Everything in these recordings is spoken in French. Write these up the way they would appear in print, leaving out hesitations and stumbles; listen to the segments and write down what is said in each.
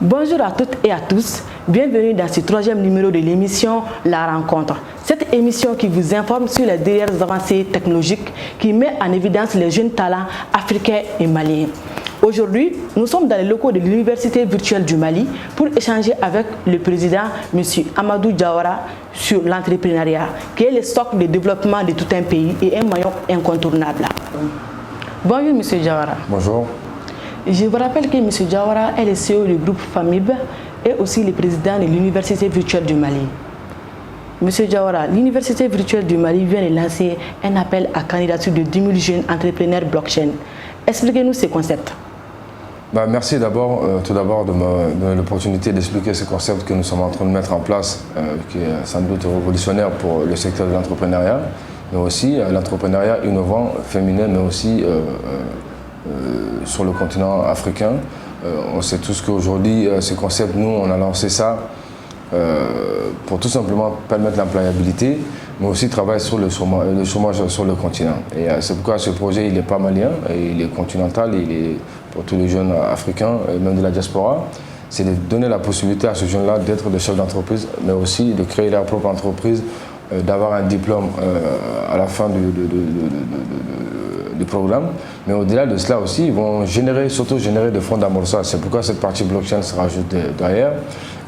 Bonjour à toutes et à tous, bienvenue dans ce troisième numéro de l'émission La Rencontre. Cette émission qui vous informe sur les dernières avancées technologiques qui met en évidence les jeunes talents africains et maliens. Aujourd'hui, nous sommes dans les locaux de l'Université virtuelle du Mali pour échanger avec le président, M. Amadou Diawara, sur l'entrepreneuriat, qui est le socle de développement de tout un pays et un maillon incontournable. Bonjour M. Diawara. Bonjour. Je vous rappelle que M. Diawara est le CEO du groupe FAMIB et aussi le président de l'Université virtuelle du Mali. M. Diawara, l'Université virtuelle du Mali vient de lancer un appel à candidature de 10 000 jeunes entrepreneurs blockchain. Expliquez-nous ce concept. Merci tout d'abord de me donner l'opportunité d'expliquer ce concept que nous sommes en train de mettre en place, qui est sans doute révolutionnaire pour le secteur de l'entrepreneuriat, mais aussi l'entrepreneuriat innovant, féminin, mais aussi sur le continent africain. On sait tous qu'aujourd'hui, ce concept, nous, on a lancé ça pour tout simplement permettre l'employabilité, mais aussi travailler sur le chômage sur le continent. Et c'est pourquoi ce projet, il n'est pas malien, il est continental, il est pour tous les jeunes africains, et même de la diaspora. C'est de donner la possibilité à ces jeunes-là d'être des chefs d'entreprise, mais aussi de créer leur propre entreprise, d'avoir un diplôme à la fin du programme. Mais au-delà de cela aussi, ils vont surtout générer des fonds d'amorçage. C'est pourquoi cette partie blockchain se rajoute derrière.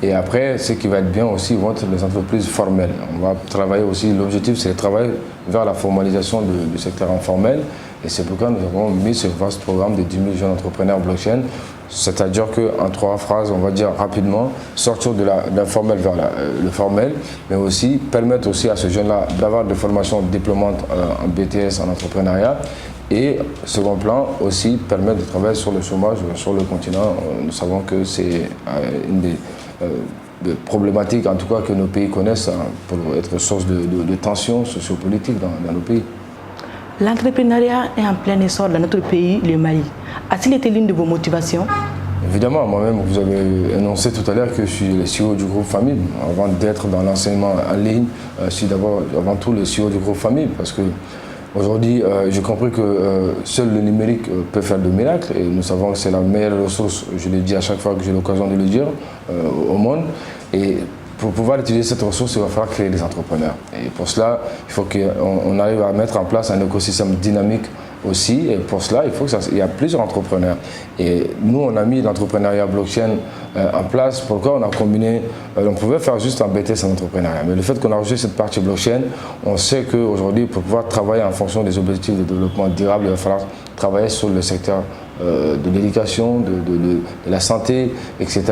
Et après, ce qui va être bien aussi, vont être les entreprises formelles. On va travailler aussi, l'objectif c'est de travailler vers la formalisation du secteur informel. Et c'est pourquoi nous avons mis ce vaste programme de 10 000 jeunes entrepreneurs blockchain. C'est-à-dire qu'en 3 phrases, on va dire rapidement, sortir de l'informel vers le formel, mais aussi permettre aussi à ces jeunes-là d'avoir des formations diplômantes en BTS, en entrepreneuriat. Et second plan, aussi permettre de travailler sur le chômage sur le continent. Nous savons que c'est une des problématiques, en tout cas, que nos pays connaissent pour être source de tensions sociopolitiques dans nos pays. L'entrepreneuriat est en plein essor dans notre pays, le Mali. A-t-il été l'une de vos motivations? Évidemment, moi-même, vous avez énoncé tout à l'heure que je suis le CEO du groupe FAMIB. Avant d'être dans l'enseignement en ligne, je suis avant tout le CEO du groupe FAMIB parce que aujourd'hui, j'ai compris que seul le numérique peut faire de miracles et nous savons que c'est la meilleure ressource, je le dis à chaque fois que j'ai l'occasion de le dire, au monde. Et pour pouvoir utiliser cette ressource, il va falloir créer des entrepreneurs. Et pour cela, il faut qu'on arrive à mettre en place un écosystème dynamique aussi. Et pour cela, il faut qu'il y ait plusieurs entrepreneurs. Et nous, on a mis l'entrepreneuriat blockchain en place. Pourquoi on a combiné, on pouvait faire juste un BTS en entrepreneuriat. Mais le fait qu'on a reçu cette partie blockchain, on sait qu'aujourd'hui, pour pouvoir travailler en fonction des objectifs de développement durable, il va falloir travailler sur le secteur de l'éducation, de la santé, etc.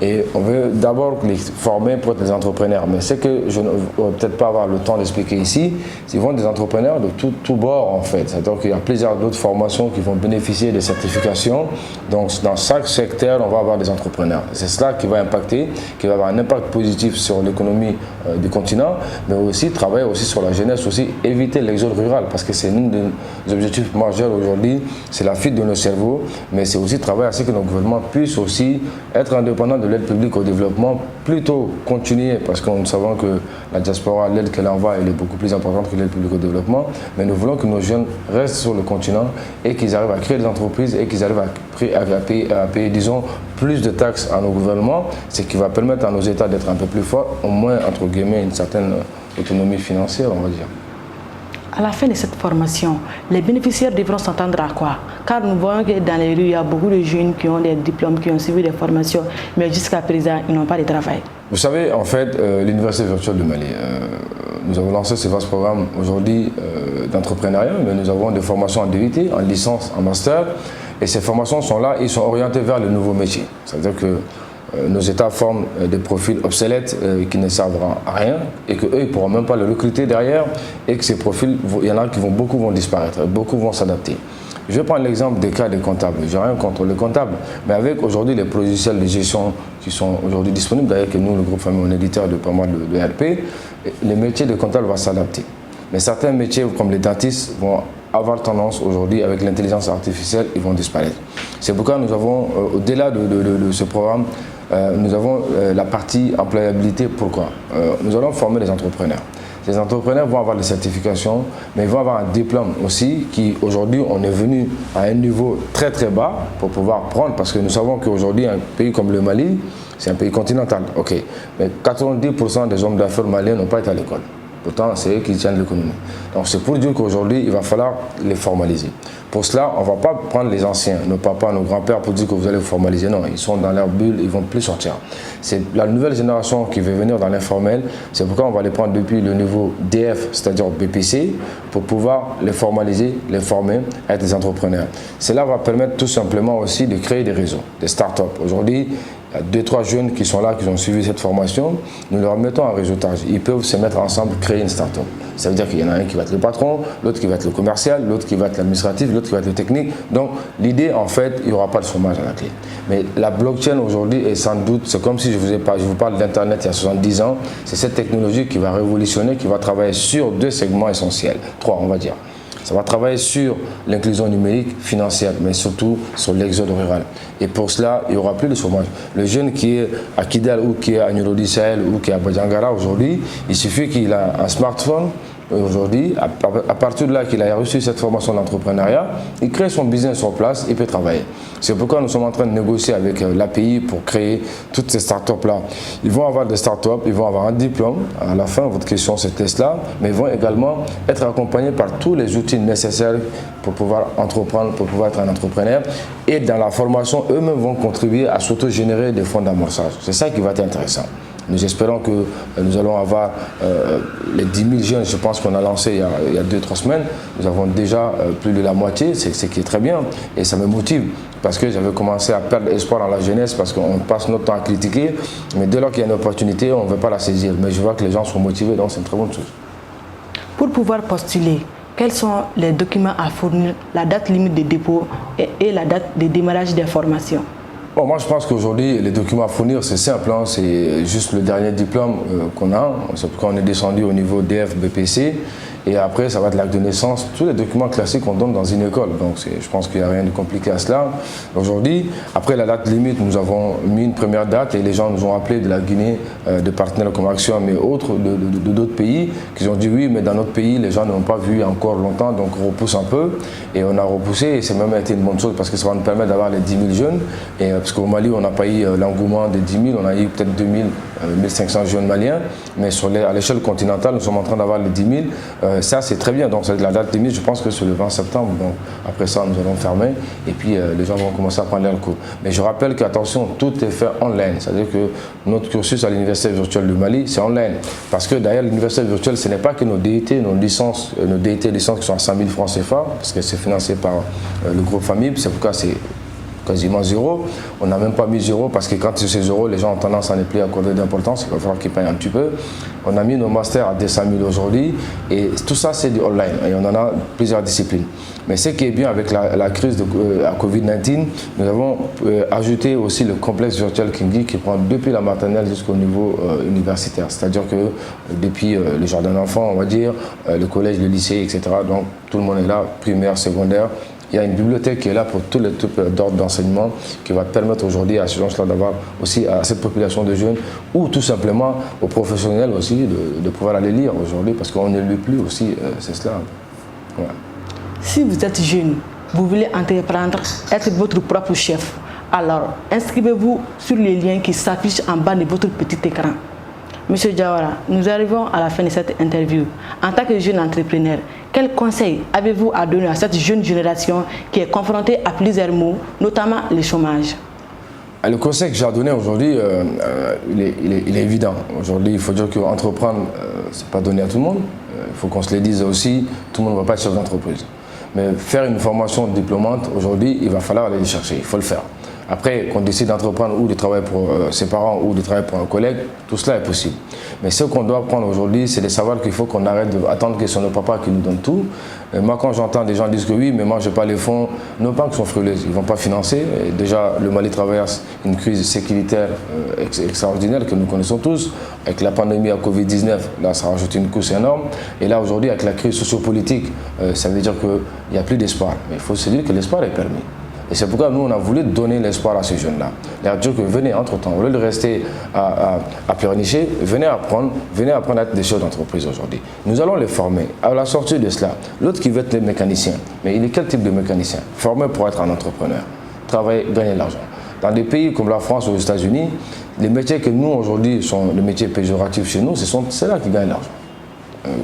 Et on veut d'abord les former pour être des entrepreneurs. Mais c'est que je ne vais peut-être pas avoir le temps d'expliquer ici, ils vont être des entrepreneurs de tout bord en fait. C'est-à-dire qu'il y a plusieurs d'autres formations qui vont bénéficier des certifications. Donc dans chaque secteur, on va avoir des entrepreneurs. C'est cela qui va impacter, qui va avoir un impact positif sur l'économie du continent, mais aussi travailler aussi sur la jeunesse, aussi éviter l'exode rural, parce que c'est l'un des objectifs majeurs aujourd'hui, c'est la fuite de nos cerveaux. Mais c'est aussi travailler à ce que nos gouvernements puissent aussi être indépendants de l'aide publique au développement, plutôt continuer, parce que nous savons que la diaspora, l'aide qu'elle envoie, elle est beaucoup plus importante que l'aide publique au développement, mais nous voulons que nos jeunes restent sur le continent et qu'ils arrivent à créer des entreprises et qu'ils arrivent à payer, disons, plus de taxes à nos gouvernements, ce qui va permettre à nos États d'être un peu plus forts, au moins, entre guillemets, une certaine autonomie financière, on va dire. À la fin de cette formation, les bénéficiaires devront s'entendre à quoi? Car nous voyons que dans les rues, il y a beaucoup de jeunes qui ont des diplômes, qui ont suivi des formations, mais jusqu'à présent, ils n'ont pas de travail. Vous savez, en fait, l'Université virtuelle du Mali, nous avons lancé ce vaste programme aujourd'hui d'entrepreneuriat, mais nous avons des formations en DUT, en licence, en master, et ces formations sont là, ils sont orientés vers le nouveau métier. C'est-à-dire que nos États forment des profils obsolètes qui ne servent à rien et qu'eux, ils ne pourront même pas les recruter derrière et que ces profils, il y en a qui beaucoup vont disparaître, beaucoup vont s'adapter. Je vais prendre l'exemple des cas des comptables. Je n'ai rien contre les comptables, mais avec aujourd'hui les logiciels de gestion qui sont aujourd'hui disponibles, d'ailleurs que nous, le groupe Famille, on est éditeur de pas mal de RP, les métiers de comptable vont s'adapter. Mais certains métiers comme les dentistes vont avoir tendance aujourd'hui, avec l'intelligence artificielle, ils vont disparaître. C'est pourquoi nous avons, au-delà de ce programme, nous avons la partie employabilité. Pourquoi? Nous allons former des entrepreneurs. Les entrepreneurs vont avoir des certifications, mais ils vont avoir un diplôme aussi qui, aujourd'hui, on est venu à un niveau très très bas pour pouvoir prendre, parce que nous savons qu'aujourd'hui, un pays comme le Mali, c'est un pays continental, ok, mais 90% des hommes d'affaires maliens n'ont pas été à l'école. Pourtant, c'est eux qui tiennent l'économie. Donc c'est pour dire qu'aujourd'hui, il va falloir les formaliser. Pour cela, on ne va pas prendre les anciens, nos papas, nos grands-pères, pour dire que vous allez vous formaliser. Non, ils sont dans leur bulle, ils ne vont plus sortir. C'est la nouvelle génération qui veut venir dans l'informel. C'est pourquoi on va les prendre depuis le niveau DF, c'est-à-dire BPC, pour pouvoir les formaliser, les former, être des entrepreneurs. Cela va permettre tout simplement aussi de créer des réseaux, des startups. Aujourd'hui, il y a 2-3 jeunes qui sont là, qui ont suivi cette formation. Nous leur mettons un réseautage. Ils peuvent se mettre ensemble, créer une start-up. Ça veut dire qu'il y en a un qui va être le patron, l'autre qui va être le commercial, l'autre qui va être l'administratif, l'autre qui va être le technique. Donc l'idée, en fait, il n'y aura pas de chômage à la clé. Mais la blockchain aujourd'hui est sans doute, c'est comme si je vous parle d'Internet il y a 70 ans. C'est cette technologie qui va révolutionner, qui va travailler sur 2 segments essentiels. 3, on va dire. Ça va travailler sur l'inclusion numérique, financière, mais surtout sur l'exode rural. Et pour cela, il n'y aura plus de chômage. Le jeune qui est à Kidal ou qui est à Nurodi Sahel ou qui est à Badjangara aujourd'hui, il suffit qu'il ait un smartphone. Aujourd'hui, à partir de là qu'il a reçu cette formation d'entrepreneuriat, il crée son business sur place, il peut travailler. C'est pourquoi nous sommes en train de négocier avec l'API pour créer toutes ces startups-là. Ils vont avoir des startups, ils vont avoir un diplôme. À la fin, votre question c'est Tesla, mais ils vont également être accompagnés par tous les outils nécessaires pour pouvoir entreprendre, pour pouvoir être un entrepreneur. Et dans la formation, eux-mêmes vont contribuer à s'auto-générer des fonds d'amorçage. C'est ça qui va être intéressant. Nous espérons que nous allons avoir les 10 000 jeunes, je pense qu'on a lancé il y a 2-3 semaines. Nous avons déjà plus de la moitié, c'est ce qui est très bien. Et ça me motive parce que j'avais commencé à perdre espoir dans la jeunesse parce qu'on passe notre temps à critiquer. Mais dès lors qu'il y a une opportunité, on ne veut pas la saisir. Mais je vois que les gens sont motivés, donc c'est une très bonne chose. Pour pouvoir postuler, quels sont les documents à fournir, la date limite de dépôt et la date de démarrage des formations? Bon, moi je pense qu'aujourd'hui les documents à fournir c'est simple, hein, c'est juste le dernier diplôme qu'on a, c'est pourquoi on est descendu au niveau DF, BPC et après ça va être l'acte de naissance, tous les documents classiques qu'on donne dans une école, donc je pense qu'il n'y a rien de compliqué à cela. Aujourd'hui, après la date limite, nous avons mis une première date et les gens nous ont appelé de la Guinée, de partenaires comme Action mais autres, de d'autres pays, qui ont dit oui mais dans notre pays les gens n'ont pas vu encore longtemps donc on repousse un peu et on a repoussé et c'est même été une bonne chose parce que ça va nous permettre d'avoir les 10 000 jeunes et parce qu'au Mali, on n'a pas eu l'engouement des 10 000, on a eu peut-être 2 000, 1500 jeunes maliens, mais à l'échelle continentale, nous sommes en train d'avoir les 10 000. Ça, c'est très bien. Donc, la date limite, je pense que c'est le 20 septembre. Donc, après ça, nous allons fermer et puis les gens vont commencer à prendre leur cours. Mais je rappelle qu'attention, tout est fait online. C'est-à-dire que notre cursus à l'Université virtuelle du Mali, c'est online. Parce que d'ailleurs, l'Université virtuelle, ce n'est pas que nos DET, nos DET licences qui sont à 100 000 francs CFA, parce que c'est financé par le groupe Famille. C'est pourquoi c'est quasiment zéro. On n'a même pas mis zéro parce que quand c'est zéro, les gens ont tendance à ne plus accorder d'importance. Il va falloir qu'ils payent un petit peu. On a mis nos masters à 200 000 aujourd'hui et tout ça c'est du online et on en a plusieurs disciplines. Mais ce qui est bien avec la crise de Covid-19, nous avons ajouté aussi le complexe virtuel Kingi qui prend depuis la maternelle jusqu'au niveau universitaire. C'est-à-dire que depuis le jardin d'enfants, on va dire, le collège, le lycée, etc. Donc tout le monde est là, primaire, secondaire. Il y a une bibliothèque qui est là pour tous les types d'ordres d'enseignement qui va permettre aujourd'hui à ces gens-là d'avoir aussi à cette population de jeunes ou tout simplement aux professionnels aussi de pouvoir aller lire aujourd'hui parce qu'on ne lit plus aussi, c'est cela. Ouais. Si vous êtes jeune, vous voulez entreprendre, être votre propre chef, alors inscrivez-vous sur les liens qui s'affichent en bas de votre petit écran. Monsieur Diawara, nous arrivons à la fin de cette interview. En tant que jeune entrepreneur, quel conseil avez-vous à donner à cette jeune génération qui est confrontée à plusieurs maux, notamment le chômage? Le conseil que j'ai à donner aujourd'hui, il est évident. Aujourd'hui, il faut dire qu'entreprendre, ce n'est pas donné à tout le monde. Il faut qu'on se le dise aussi, tout le monde ne va pas être chef d'entreprise. Mais faire une formation diplômante, aujourd'hui, il va falloir aller les chercher, il faut le faire. Après, qu'on décide d'entreprendre ou de travailler pour ses parents ou de travailler pour un collègue, tout cela est possible. Mais ce qu'on doit prendre aujourd'hui, c'est de savoir qu'il faut qu'on arrête d'attendre que ce soit nos papas qui nous donnent tout. Et moi, quand j'entends des gens dire que oui, mais moi, je n'ai pas les fonds, nos banques sont frileuses, ils ne vont pas financer. Et déjà, le Mali traverse une crise sécuritaire extraordinaire que nous connaissons tous. Avec la pandémie à Covid-19, là, ça a rajouté une couche énorme. Et là, aujourd'hui, avec la crise sociopolitique, ça veut dire qu'il n'y a plus d'espoir. Mais il faut se dire que l'espoir est permis. Et c'est pourquoi nous, on a voulu donner l'espoir à ces jeunes-là. Leur dire que venez entre-temps, au lieu de rester à pleurnicher, venez apprendre à être des chefs d'entreprise aujourd'hui. Nous allons les former. À la sortie de cela, l'autre qui veut être mécanicien, mais il est quel type de mécanicien? Formé pour être un entrepreneur, travailler, gagner de l'argent. Dans des pays comme la France ou aux États-Unis, les métiers que nous aujourd'hui sont les métiers péjoratifs chez nous, c'est là qui gagnent de l'argent.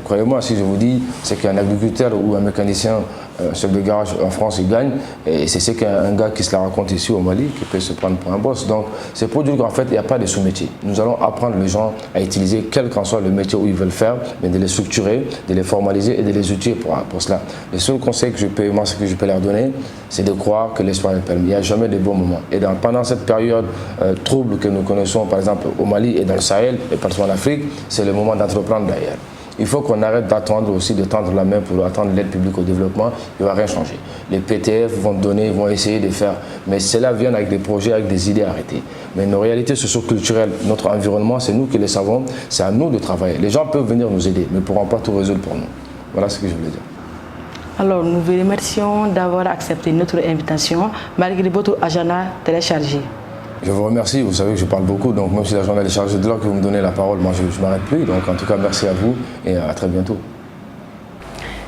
Croyez-moi, si je vous dis, c'est qu'un agriculteur ou un mécanicien chef de garage en France, il gagne, et c'est qu'un gars qui se la raconte ici au Mali, qui peut se prendre pour un boss. Donc, c'est pour dire qu'en fait, il n'y a pas de sous-métiers. Nous allons apprendre les gens à utiliser, quel qu'en soit le métier où ils veulent faire, mais de les structurer, de les formaliser et de les utiliser pour cela. Le seul conseil que je peux leur donner, c'est de croire que l'espoir est permis. Il n'y a jamais de bons moments. Et pendant cette période trouble que nous connaissons, par exemple au Mali et dans le Sahel et partout en Afrique, c'est le moment d'entreprendre d'ailleurs. Il faut qu'on arrête d'attendre aussi, de tendre la main pour attendre l'aide publique au développement. Il ne va rien changer. Les PTF vont donner, vont essayer de faire, mais cela vient avec des projets, avec des idées arrêtées. Mais nos réalités socio-culturelles, notre environnement, c'est nous qui les savons, c'est à nous de travailler. Les gens peuvent venir nous aider, mais ne pourront pas tout résoudre pour nous. Voilà ce que je voulais dire. Alors, nous vous remercions d'avoir accepté notre invitation, malgré votre agenda téléchargé. Je vous remercie, vous savez que je parle beaucoup, donc même si la journée est chargée, dès lors que vous me donnez la parole, moi je ne m'arrête plus. Donc en tout cas, merci à vous et à très bientôt.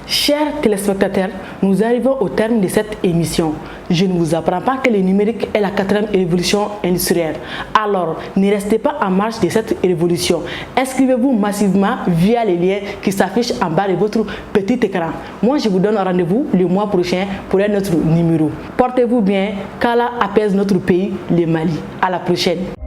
Chers téléspectateurs, nous arrivons au terme de cette émission. Je ne vous apprends pas que le numérique est la 4e révolution industrielle. Alors, ne restez pas en marge de cette révolution. Inscrivez-vous massivement via les liens qui s'affichent en bas de votre petit écran. Moi, je vous donne rendez-vous le mois prochain pour un autre numéro. Portez-vous bien, qu'Allah apaise notre pays, le Mali. À la prochaine.